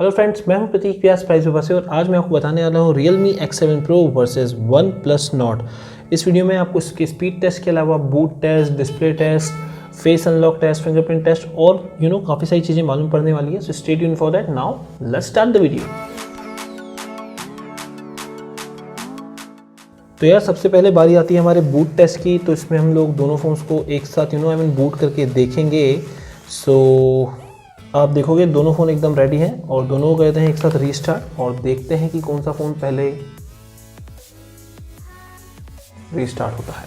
Hello friends, मैं हूं प्रतीक व्यास price Vibha से और आज मैं आपको बताने वाला हूं Realme X7 Pro versus OnePlus Nord। इस वीडियो में आपको इसके स्पीड टेस्ट के अलावा boot test, display test, face unlock test, fingerprint test और काफ़ी सारी चीज़ें मालूम पड़ने वाली है। So stay tuned for that. Now let's start the video. तो यार सबसे पहले बारी आती है हमारे बूट टेस्ट की। तो इसमें हम लोग दोनों फ़ोन्स को एक साथ बूट करके देखेंगे। सो आप देखोगे दोनों फ़ोन एकदम रेडी हैं और दोनों कहते हैं एक साथ रीस्टार्ट और देखते हैं कि कौन सा फ़ोन पहले रीस्टार्ट होता है।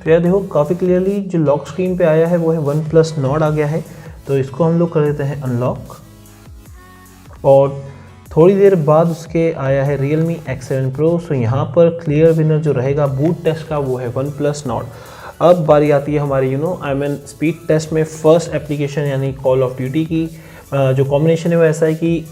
तो यार देखो काफ़ी क्लियरली जो लॉक स्क्रीन पे आया है वो है OnePlus Nord आ गया है। तो इसको हम लोग कर देते हैं अनलॉक और थोड़ी देर बाद उसके आया है Realme X7 Pro। सो यहाँ पर क्लियर विनर जो रहेगा बूट टेस्ट का वो है OnePlus Nord। अब बारी आती है हमारी स्पीड टेस्ट में फर्स्ट एप्लीकेशन यानी कॉल ऑफ ड्यूटी की। जो कॉम्बिनेशन है वो ऐसा है कि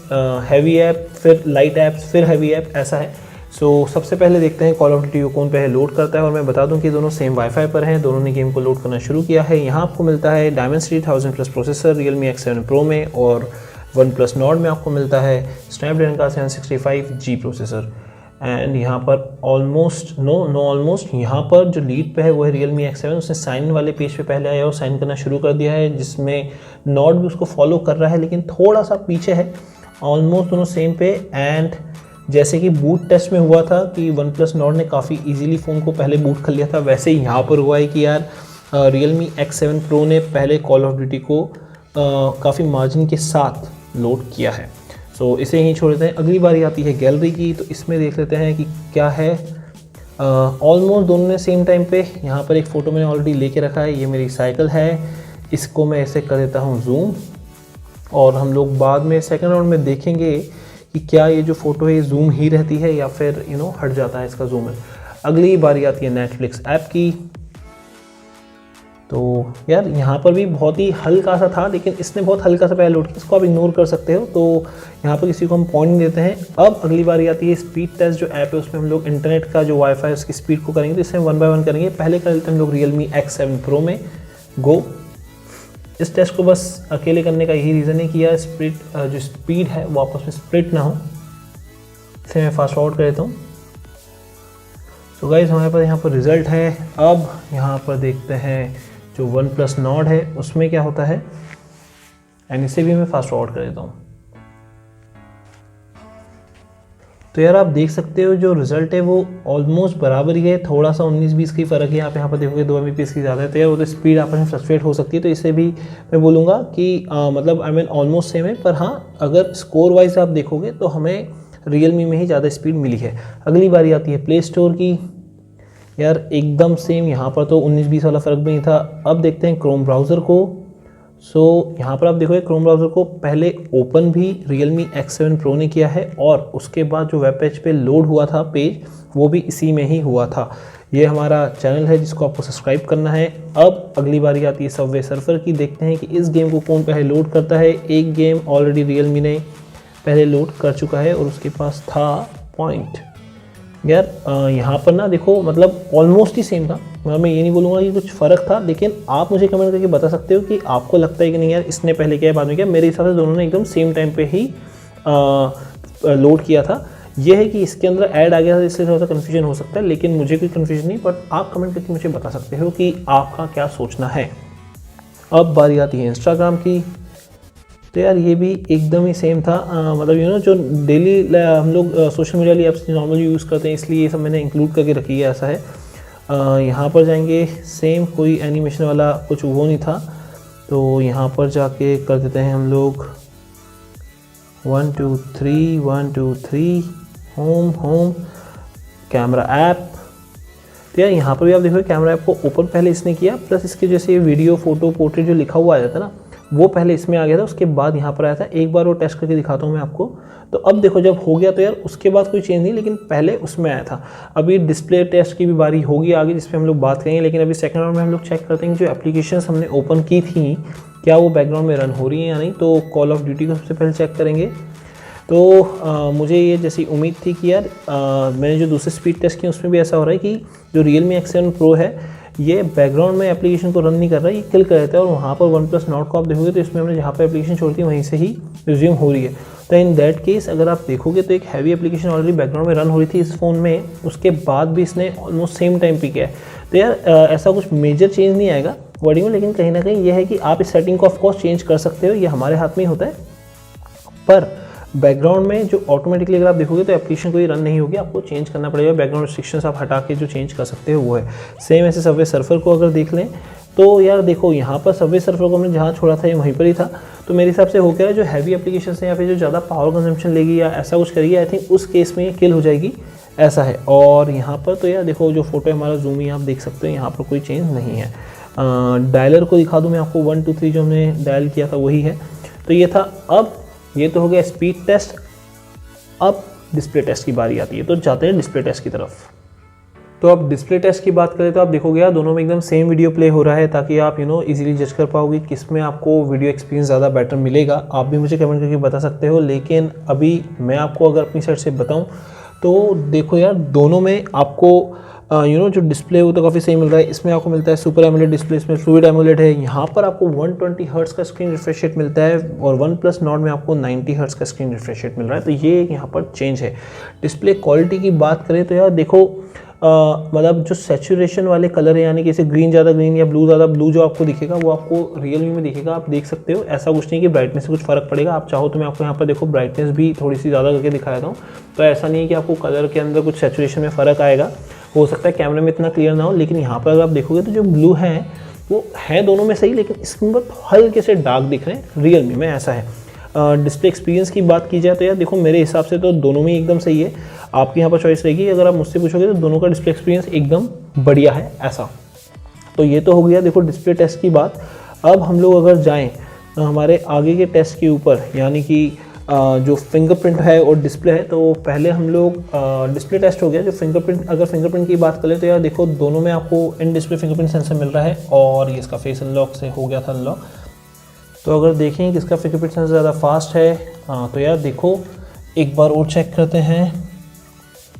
हैवी ऐप फिर लाइट ऐप फिर हैवी ऐप ऐसा है। सो सबसे पहले देखते हैं कॉल ऑफ ड्यूटी को कौन पहले लोड करता है। और मैं बता दूं कि दोनों सेम वाईफाई पर हैं, दोनों ने गेम को लोड करना शुरू किया है। यहाँ आपको मिलता है Dimensity 1000+ processor Realme X7 Pro में और OnePlus Nord में आपको मिलता है Snapdragon का 765G प्रोसेसर। एंड यहाँ पर ऑलमोस्ट यहाँ पर जो लीड पे है वो है Realme X7। उसने साइन वाले पेज पे पहले आया और साइन करना शुरू कर दिया है, जिसमें Nord भी उसको फॉलो कर रहा है लेकिन थोड़ा सा पीछे है। ऑलमोस्ट दोनों सेम पे। एंड जैसे कि बूट टेस्ट में हुआ था कि OnePlus Nord ने काफ़ी इजीली फ़ोन को पहले बूट कर लिया था, वैसे ही यहाँ पर हुआ है कि यार Realme X7 Pro ने पहले कॉल ऑफ ड्यूटी को काफ़ी मार्जिन के साथ लोड किया है। सो इसे यहीं छोड़ देते हैं। अगली बारी आती है गैलरी की। तो इसमें देख लेते हैं कि क्या है। ऑलमोस्ट दोनों ने सेम टाइम पे यहाँ पर एक फ़ोटो मैंने ऑलरेडी लेके रखा है। ये मेरी साइकिल है, इसको मैं ऐसे कर देता हूँ जूम और हम लोग बाद में सेकंड राउंड में देखेंगे कि क्या ये जो फ़ोटो है ये जूम ही रहती है या फिर हट जाता है इसका जूम। अगली बारी आती है नेटफ्लिक्स ऐप की। तो यार यहाँ पर भी बहुत ही हल्का सा था लेकिन इसने बहुत हल्का सा पहले लोड किया, इसको आप इग्नोर कर सकते हो। तो यहाँ पर किसी को हम पॉइंट देते हैं। अब अगली बारी आती है स्पीड टेस्ट जो ऐप है, उसमें हम लोग इंटरनेट का जो वाईफाई उसकी स्पीड को करेंगे। तो इससे हम 1 बाय 1 करेंगे। पहले कर लेते हैं हम लोग Realme X7 Pro में गो। इस टेस्ट को बस अकेले करने का यही रीज़न है कि यार जो स्पीड है वो आपस में स्प्लिट ना हो। इसे मैं फास्ट फॉरवर्ड कर देता हूँ। तो गाइस हमारे पास यहाँ पर रिज़ल्ट है। अब यहाँ पर देखते हैं जो OnePlus Nord है उसमें क्या होता है एंड इसे भी मैं फास्ट फॉरवर्ड कर देता हूँ। तो यार आप देख सकते हो जो रिज़ल्ट है वो ऑलमोस्ट बराबर ही है, थोड़ा सा 19-20 की फ़र्क है। आप यहाँ पर देखोगे 2 Mbps की ज़्यादा है। तो यार वो तो स्पीड आपस में फ्लक्चुएट हो सकती है। तो इसे भी मैं बोलूँगा कि ऑलमोस्ट सेम है। पर हाँ, अगर स्कोर वाइज आप देखोगे तो हमें Realme में ही ज़्यादा स्पीड मिली है। अगली बारी आती है प्ले स्टोर की। यार एकदम सेम, यहाँ पर तो 19-20 वाला फ़र्क भी नहीं था। अब देखते हैं क्रोम ब्राउज़र को। सो यहाँ पर आप देखोगे क्रोम ब्राउज़र को पहले ओपन भी Realme X7 Pro ने किया है और उसके बाद जो वेब पेज पे लोड हुआ था पेज वो भी इसी में ही हुआ था। ये हमारा चैनल है जिसको आपको सब्सक्राइब करना है। अब अगली बारी आती है सबवे सर्फर की। देखते हैं कि इस गेम को कौन पहले लोड करता है। एक गेम ऑलरेडी Realme ने पहले लोड कर चुका है और उसके पास था पॉइंट। यार यहाँ पर ना देखो ऑलमोस्ट ही सेम था। मैं ये नहीं बोलूँगा कि कुछ फ़र्क था, लेकिन आप मुझे कमेंट करके बता सकते हो कि आपको लगता है कि नहीं यार इसने पहले किया है बाद में किया। मेरे हिसाब से दोनों ने एकदम सेम टाइम पे ही लोड किया था। ये है कि इसके अंदर ऐड आ गया था इसलिए थोड़ा सा कन्फ्यूजन हो सकता है, लेकिन मुझे कोई कन्फ्यूजन नहीं। बट आप कमेंट करके मुझे बता सकते हो कि आपका क्या सोचना है। अब बारी आती है इंस्टाग्राम की। तो यार ये भी एकदम ही सेम था। जो डेली हम लोग सोशल मीडिया लिए ऐप्स नॉर्मली यूज़ करते हैं, इसलिए ये सब मैंने इंक्लूड करके रखी है। ऐसा है यहाँ पर जाएंगे, सेम कोई एनिमेशन वाला कुछ वो नहीं था। तो यहाँ पर जाके कर देते हैं हम लोग 1 2 3 1 2 3 होम कैमरा ऐप। तो यार यहाँ पर भी आप देखोगे कैमरा ऐप को ओपन पहले इसने किया, प्लस इसके जैसे वीडियो फोटो पोर्ट्रेट जो लिखा हुआ आ जाता है ना वो पहले इसमें आ गया था, उसके बाद यहाँ पर आया था। एक बार वो टेस्ट करके दिखाता हूँ मैं आपको। तो अब देखो जब हो गया तो यार उसके बाद कोई चेंज नहीं, लेकिन पहले उसमें आया था। अभी डिस्प्ले टेस्ट की भी बारी होगी आगे जिस पे हम लोग बात करेंगे, लेकिन अभी सेकंड राउंड में हम लोग चेक करते हैं कि जो एप्लीकेशंस हमने ओपन की थी क्या वो बैकग्राउंड में रन हो रही हैं या नहीं। तो कॉल ऑफ ड्यूटी को सबसे पहले चेक करेंगे। तो मुझे ये जैसी उम्मीद थी कि यार मैंने जो दूसरे स्पीड टेस्ट किए उसमें भी ऐसा हो रहा है कि जो Realme X7 Pro है ये बैकग्राउंड में एप्लीकेशन को रन नहीं कर रहा है, ये किल कर देता है। और वहाँ पर OnePlus Nord को आप देखोगे तो इसमें हमने जहाँ पर एप्लीकेशन छोड़ती है वहीं से ही रिज्यूम हो रही है। तो इन दैट केस अगर आप देखोगे तो एक हैवी एप्लीकेशन ऑलरेडी बैकग्राउंड में रन हो रही थी इस फ़ोन में, उसके बाद भी इसने ऑलमोस्ट सेम टाइम पे किया है। तो यार ऐसा कुछ मेजर चेंज नहीं आएगा वर्डिंग में, लेकिन कहीं ना कहीं ये है कि आप इस सेटिंग को ऑफकोर्स चेंज कर सकते हो, ये हमारे हाथ में ही होता है। पर बैकग्राउंड में जो ऑटोमेटिकली अगर आप देखोगे तो एप्लीकेशन कोई रन नहीं होगी, आपको चेंज करना पड़ेगा। बैकग्राउंड रिस्ट्रिक्शंस आप हटा के जो चेंज कर सकते हो वो है। सेम ऐसे सबवे सर्फर को अगर देख लें तो यार देखो यहाँ पर सबवे सर्फर को हमने जहाँ छोड़ा था ये वहीं पर ही था। तो मेरे हिसाब से हो गया जो हैवी एप्लीकेशन है या फिर जो ज़्यादा पावर कंजम्पशन लेगी या ऐसा कुछ करेगी, आई थिंक उस केस में ये किल हो जाएगी, ऐसा है। और यहाँ पर तो यार देखो जो फोटो है हमारा जूम ही आप देख सकते हो, यहाँ पर कोई चेंज नहीं है। डायलर को दिखा दूँ मैं आपको, 1 2 3 जो हमने डायल किया था वही है। तो ये था। अब ये तो हो गया स्पीड टेस्ट, अब डिस्प्ले टेस्ट की बारी आती है। तो जाते हैं डिस्प्ले टेस्ट की तरफ। तो अब डिस्प्ले टेस्ट की बात करें तो आप देखोगे यार दोनों में एकदम सेम वीडियो प्ले हो रहा है, ताकि आप इजीली जज कर पाओगे किस में आपको वीडियो एक्सपीरियंस ज़्यादा बेटर मिलेगा। आप भी मुझे कमेंट करके बता सकते हो, लेकिन अभी मैं आपको अगर अपनी साइड से बताऊं तो देखो यार दोनों में आपको जो डिस्प्ले वो तो काफ़ी सही मिल रहा है। इसमें आपको मिलता है सुपर एमोलेड डिस्प्ले, इसमें फ्लूइड एमोलेड है। यहाँ पर आपको 120 हर्ट्ज़ का स्क्रीन रिफ्रेश रेट मिलता है और OnePlus Nord में आपको 90 हर्ट्ज़ का स्क्रीन रिफ्रेश रेट मिल रहा है। तो ये यहाँ पर चेंज है। डिस्प्ले क्वालिटी की बात करें तो यार देखो मतलब जो सैचुरेशन वाले कलर है, यानी कि जैसे ग्रीन ज़्यादा ग्रीन या ब्लू ज़्यादा ब्लू जो आपको दिखेगा वो आपको रियलमी में दिखेगा, आप देख सकते हो। ऐसा कुछ नहीं कि ब्राइटनेस से कुछ फ़र्क पड़ेगा। आप चाहो तो मैं आपको यहाँ पर देखो ब्राइटनेस भी थोड़ी सी ज़्यादा करके दिखा देता हूँ। तो ऐसा नहीं है कि आपको कलर के अंदर कुछ सैचुरेशन में फ़र्क आएगा, हो सकता है कैमरे में इतना क्लियर ना हो, लेकिन यहाँ पर अगर आप देखोगे तो जो ब्लू है वो है दोनों में सही, लेकिन इसके ऊपर हल्के से डार्क दिख रहे हैं रियलमी में, ऐसा है। डिस्प्ले एक्सपीरियंस की बात की जाए तो यार देखो मेरे हिसाब से तो दोनों में एकदम सही है। आपकी यहाँ पर चॉइस रहेगी, अगर आप मुझसे पूछोगे तो दोनों का डिस्प्ले एक्सपीरियंस एकदम बढ़िया है, ऐसा। तो ये तो हो गया देखो डिस्प्ले टेस्ट की बात। अब हम लोग अगर जाएँ हमारे आगे के टेस्ट के ऊपर, यानी कि जो फिंगरप्रिंट है और डिस्प्ले है, तो पहले हम लोग डिस्प्ले टेस्ट हो गया। जो फिंगरप्रिंट, अगर फिंगरप्रिंट की बात करें तो यार देखो दोनों में आपको इन डिस्प्ले फिंगरप्रिंट सेंसर मिल रहा है और ये इसका फेस अनलॉक से हो गया था अनलॉक। तो अगर देखें कि इसका फिंगरप्रिंट सेंसर ज़्यादा फास्ट है, तो यार देखो एक बार और चेक करते हैं।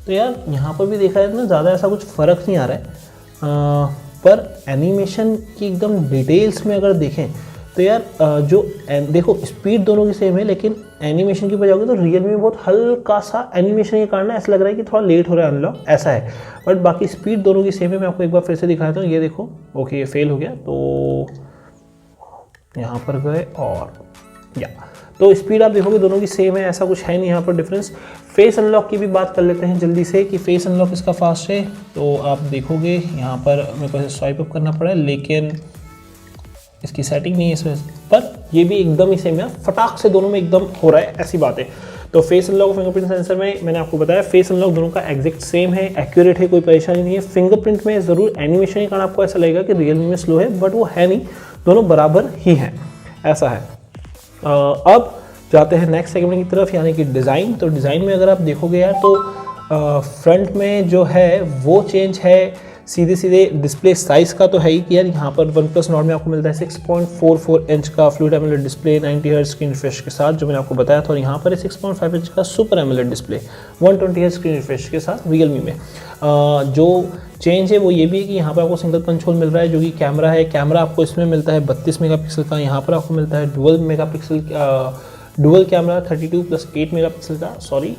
तो यार यहाँ पर भी देखा जाए तो ज़्यादा ऐसा कुछ फ़र्क नहीं आ रहा है, पर एनिमेशन की एकदम डिटेल्स में अगर देखें तो यार जो देखो स्पीड दोनों की सेम है, लेकिन एनिमेशन की वजह होगी तो रियलमी में बहुत हल्का सा एनिमेशन के कारण ऐसा लग रहा है कि थोड़ा लेट हो रहा है अनलॉक, ऐसा है। बट बाकी स्पीड दोनों की सेम है। मैं आपको एक बार फिर से दिखाता हूँ। ये देखो, ओके ये फेल हो गया, तो यहाँ पर गए और या तो स्पीड आप देखोगे दोनों की सेम है, ऐसा कुछ है नहीं यहाँ पर डिफरेंस। फेस अनलॉक की भी बात कर लेते हैं जल्दी से कि फेस अनलॉक इसका फास्ट है। तो आप देखोगे यहाँ पर मेरे को स्वाइप अप करना पड़ा है, लेकिन इसकी सेटिंग नहीं है इसमें, पर ये भी एकदम ही सेम है, फटाक से दोनों में एकदम हो रहा है, ऐसी बात है। तो फेस अनलॉक और फिंगरप्रिंट सेंसर में मैंने आपको बताया फेस अनलॉक दोनों का एग्जैक्ट सेम है, एक्यूरेट है, कोई परेशानी नहीं है। फिंगरप्रिंट में ज़रूर एनिमेशन के कारण आपको ऐसा लगेगा कि रियलमी में स्लो है, बट वो है नहीं, दोनों बराबर ही हैं, ऐसा है। अब जाते हैं नेक्स्ट सेगमेंट की तरफ, यानी कि डिज़ाइन। तो डिज़ाइन में अगर आप देखोगे यार तो फ्रंट में जो है वो चेंज है, सीधे सीधे डिस्प्ले साइज़ का तो है ही कि यार यहाँ पर OnePlus Nord में आपको मिलता है 6.44 इंच का fluid AMOLED display 90 hertz screen refresh के साथ, जो मैंने आपको बताया था। और यहाँ पर 6.5 इंच का super AMOLED display 120 hertz screen refresh के साथ रियलमी में। जो चेंज है वो ये भी है कि यहाँ पर आपको सिंगल पंच होल मिल रहा है, जो कि कैमरा है। कैमरा आपको इसमें मिलता है 32 मेगापिक्सल का, यहाँ पर आपको मिलता है डुअल कैमरा 32+8 मेगापिक्सल का, सॉरी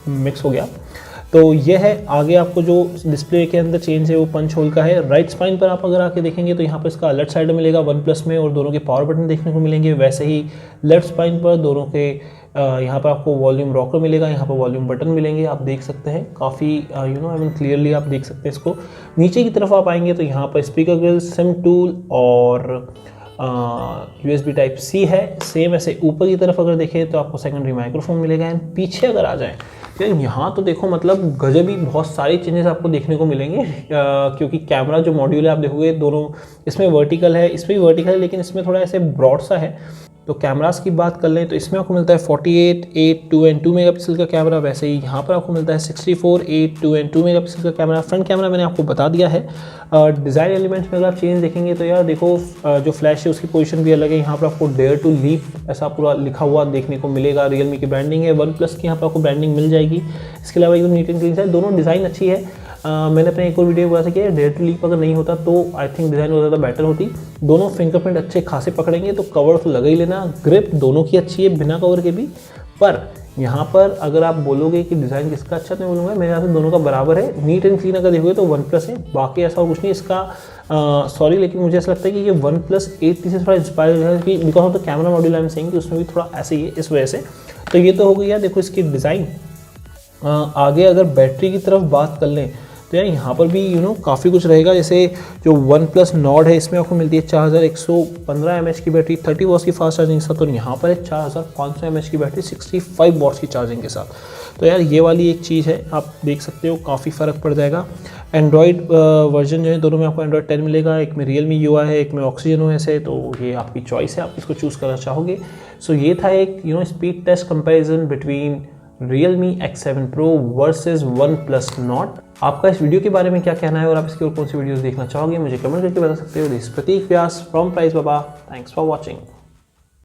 मिक्स हो गया। तो ये है। आगे आपको जो डिस्प्ले के अंदर चेंज है वो पंच होल का है। राइट स्पाइन पर आप अगर आके देखेंगे तो यहाँ पर इसका अलर्ट साइड मिलेगा OnePlus में, और दोनों के पावर बटन देखने को मिलेंगे। वैसे ही लेफ्ट स्पाइन पर दोनों के यहाँ पर आपको वॉल्यूम रॉकर मिलेगा, यहाँ पर वॉल्यूम बटन मिलेंगे, आप देख सकते हैं काफ़ी क्लियरली आप देख सकते हैं इसको। नीचे की तरफ आप आएंगे तो यहाँ पर स्पीकर ग्रिल, सिम टूल और USB टाइप C है। सेम ऐसे ऊपर की तरफ अगर देखें तो आपको सेकेंडरी माइक्रोफोन मिलेगा। एंड पीछे अगर आ जाएँ तो यहाँ तो देखो मतलब गजब ही बहुत सारी चेंजेस आपको देखने को मिलेंगे, क्योंकि कैमरा जो मॉड्यूल है आप देखोगे दोनों, इसमें वर्टिकल है, इसमें भी वर्टिकल है, लेकिन इसमें थोड़ा ऐसे ब्रॉड सा है। तो कैमरास की बात कर लें तो इसमें आपको मिलता है 48, 8, 2 and 2 मेगापिक्सल का कैमरा। वैसे ही यहाँ पर आपको मिलता है 64, 8, 2 and 2 मेगापिक्सल का कैमरा। फ्रंट कैमरा मैंने आपको बता दिया है। डिज़ाइन एलिमेंट्स में अगर आप चेंज देखेंगे तो यार देखो जो फ्लैश है उसकी पोजीशन भी अलग है। यहाँ पर आपको डेयर टू लीप ऐसा पूरा लिखा हुआ देखने को मिलेगा। रियलमी की ब्रांडिंग है, OnePlus की यहाँ पर आपको ब्रांडिंग मिल जाएगी। इसके अलावा एकदम नीट एंड क्लीन है, दोनों डिज़ाइन अच्छी है। मैंने अपने एक और वीडियो में बोला था कि डेट लीक अगर नहीं होता तो आई थिंक डिज़ाइन और ज़्यादा बेटर होती। दोनों फिंगरप्रिंट अच्छे खासे पकड़ेंगे तो कवर तो लगा ही लेना, ग्रिप दोनों की अच्छी है बिना कवर के भी। पर यहाँ पर अगर आप बोलोगे कि डिज़ाइन किसका अच्छा, तो मैं बोलूँगा मेरे यहाँ से दोनों का बराबर है। नीट एंड क्लीन अगर देखोगे तो OnePlus है, बाकी ऐसा और कुछ नहीं इसका। सॉरी लेकिन मुझे ऐसा लगता है कि ये OnePlus 8T से थोड़ा इंस्पायर है कि because of the camera module I am saying कि उसमें भी थोड़ा ऐसे ही है इस वजह से। तो ये तो हो गई यार देखो इसकी डिज़ाइन। आगे अगर बैटरी की तरफ बात कर लें तो यार यहाँ पर भी काफ़ी कुछ रहेगा। जैसे जो OnePlus Nord है इसमें आपको मिलती है 4115 mAh की बैटरी, 30 वॉट्स की फास्ट चार्जिंग के साथ। और यहाँ पर है 4500 mAh की बैटरी 65 वॉट्स की चार्जिंग के साथ। तो यार ये वाली एक चीज़ है, आप देख सकते हो काफ़ी फ़र्क पड़ जाएगा। एंड्रॉयड वर्जन जो है दोनों में आपको Android 10 मिलेगा, एक में Realme UI है, एक में Oxygen OS है। तो ये आपकी चॉइस है, आप इसको चूज़ करना चाहोगे। सो ये था एक speed test comparison between Realme X7 Pro versus OnePlus Nord। आपका इस वीडियो के बारे में क्या कहना है और आप इसकी और कौन सी वीडियोस देखना चाहोगे मुझे कमेंट करके बता सकते हो। This Pratik Vyas from Price Baba, thanks for watching.